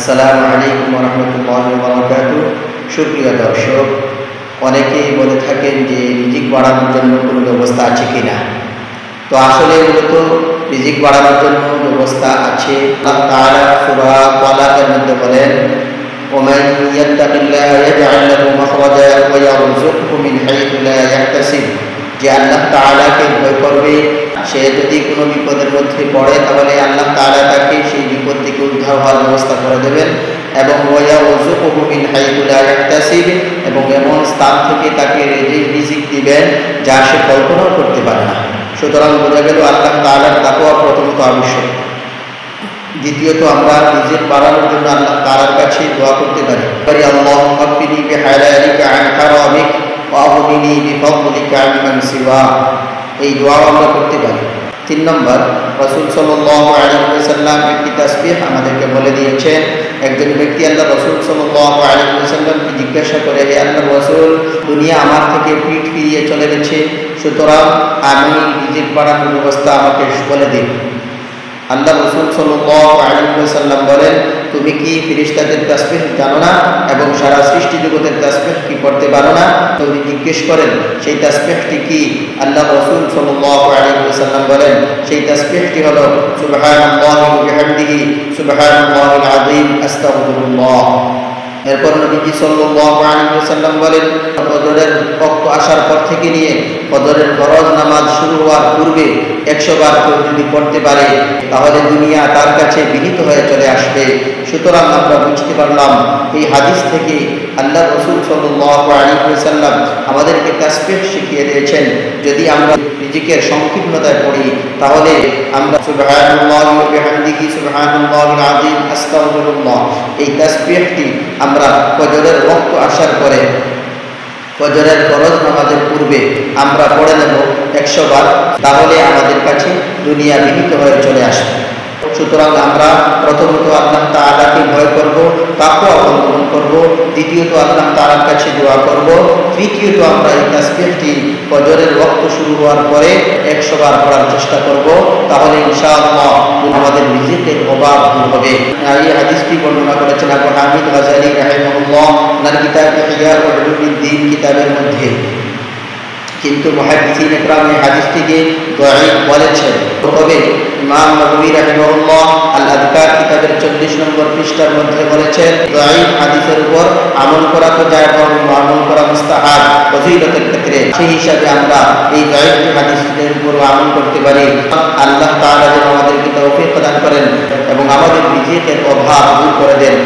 আসসালামু আলাইকুম ওয়া রাহমাতুল্লাহি ওয়া বারাকাতুহু। সুপ্রিয় দর্শক, অনেকেই বলে থাকেন যে রিজিক বাড়ানোর জন্য কোনো ব্যবস্থা আছে কিনা। তো আসলে মূলত রিজিক বাড়ানোর জন্য ব্যবস্থা আছে। আল্লাহ তাআলা সূরা তালাকের মধ্যে বলেন, ওমান ইয়াত্তাকিল্লাহা ইয়াজআল লাহু মাখরাজা ওয়া ইয়ারযুকহু মিন হাইথু লা ইয়াহতাসিব। যে আল্লাহ তাআলাকে ভয় করবে, সে যদি কোনো বিপদের মধ্যে পড়ে তাহলে আল্লাহ তাআলা তাকে সেই বিপদ থেকে উদ্ধার হওয়ার ব্যবস্থা করে দেবেন, এবং ওয়ায়ারযুকহু মিন হাইথু লা ইয়াহতাসিব, এবং এমন স্থান থেকে তাকে রিজিক দিবেন যা সে কল্পনাও করতে পারে না। সুতরাং বোঝা গেল আল্লাহ তাআলার তাকওয়া প্রথমত আবশ্যক। দ্বিতীয়ত আমরা রিজিক বাড়ানোর জন্য আল্লাহ তাআলার কাছে দোয়া করতে পারি, আল্লাহুম্মা কফিনি বিহালালিকা আন হারামিক ওয়া আগনিনি বিফদলিকা আম্মান সিওয়া। এই দোয়া আমরা করতে পারি। 3 নম্বর, রাসূল সাল্লাল্লাহু আলাইহি ওয়াসাল্লাম একটি তাসবিহ আমাদেরকে বলে দিয়েছেন। একজন ব্যক্তি আল্লাহ রাসূল সাল্লাল্লাহু আলাইহি ওয়াসাল্লামকে জিজ্ঞাসা করে, হে আল্লাহর রাসূল, দুনিয়া আমার থেকে পিঠ ফিরিয়ে চলে গেছে, সুতরাং আমি রিজিক বাড়ানোর ব্যবস্থা আমাকে বলে দিন। আল্লাহ রাসূল সাল্লাল্লাহু আলাইহি ওয়াসাল্লাম বলেন, তুমি কি ফেরেশতাদের তাসবিহ জানো না এবং সারা সৃষ্টি জগতের তাসবিহ কি পড়তে পারো না? তিনি জিজ্ঞেস করেন, সেই তাসবিহটি কি? আল্লাহ রাসূল সাল্লাল্লাহু আলাইহি ওয়াসাল্লাম বলেন, সেই তাসবিহটি হলো সুবহানাল্লাহি ওয়া বিহামদিহি সুবহানাল্লাহিল আযীম আস্তাগফিরুল্লাহ। এরপর নবীজি সাল্লাল্লাহু আলাইহি ওয়াসাল্লাম বলেন, ফজরের ওয়াক্ত আসার পর থেকে নিয়ে ফজরের ফরজ নামাজ শুরু হওয়ার পূর্বে 100 বার কেউ যদি পড়তে পারে তাহলে দুনিয়া তার কাছে বিনীত হয়ে চলে আসবে। সুতরাং আমরা বুঝতে পারলাম এই হাদিস থেকে আল্লাহ রাসূল সাল্লাল্লাহু আলাইহি ওয়াসাল্লাম আমাদেরকে তাসবিহ শিখিয়ে দিয়েছেন। যদি আমরা রিজিকের সংকীর্ণতায় পড়ি তাহলে আমরা সুবহানাল্লাহি ওয়া বিহামদিহি সুবহানাল্লাহিল আযীম আস্তাগফিরুল্লাহ এই তাসবিহটি আমরা ফজরের ওয়াক্ত আসার পরে ফজরের ফরজ নামাজের পূর্বে আমরা পড়ে নেব 100 বার, তাহলে আমাদের কাছে দুনিয়া বিনীত হয়ে চলে আসবে। সুতরাং আমরা প্রথমত আল্লাহ তাআলাকে ভয় করব, তাকওয়া অবলম্বন করব, দ্বিতীয়ত আল্লাহ তাআলার কাছে দোয়া করব, তৃতীয়ত আমরা এই তাসবিহটি ফজরের ওয়াক্ত শুরু হওয়ার পরে 100 বার পড়ার চেষ্টা করব। তাহলে ইনশাআল্লাহ আমাদের রিজিকের অভাব দূর হবে। এই হাদিসটি বর্ণনা করেছেন আবু হামিদ গাযালি রাহিমাহুল্লাহ ওনার কিতাব ইহয়া উলুমিদ্দিন কিতাবের মধ্যে। কিন্তু মুহাদ্দিসিন ইকরাম এই হাদিসটিকে দাঈফ বলেছেন। তবে ইমাম নববী রাহিমাহুল্লাহ আল আযকার কিতাবের 40 নম্বর পৃষ্ঠার মধ্যে বলেছেন, দাঈফ হাদিসের উপর আমল করা তো যায় এবং আমল করা মুস্তাহাব ফজিলতের ক্ষেত্রে। সেই হিসাবে আমরা এই দাঈফ হাদিসের উপর আমল করতে পারি। আল্লাহ তাআলা যেন আমাদেরকে তৌফিক প্রদান করেন এবং আমাদের রিজিকের অভাব দূর করে দেন।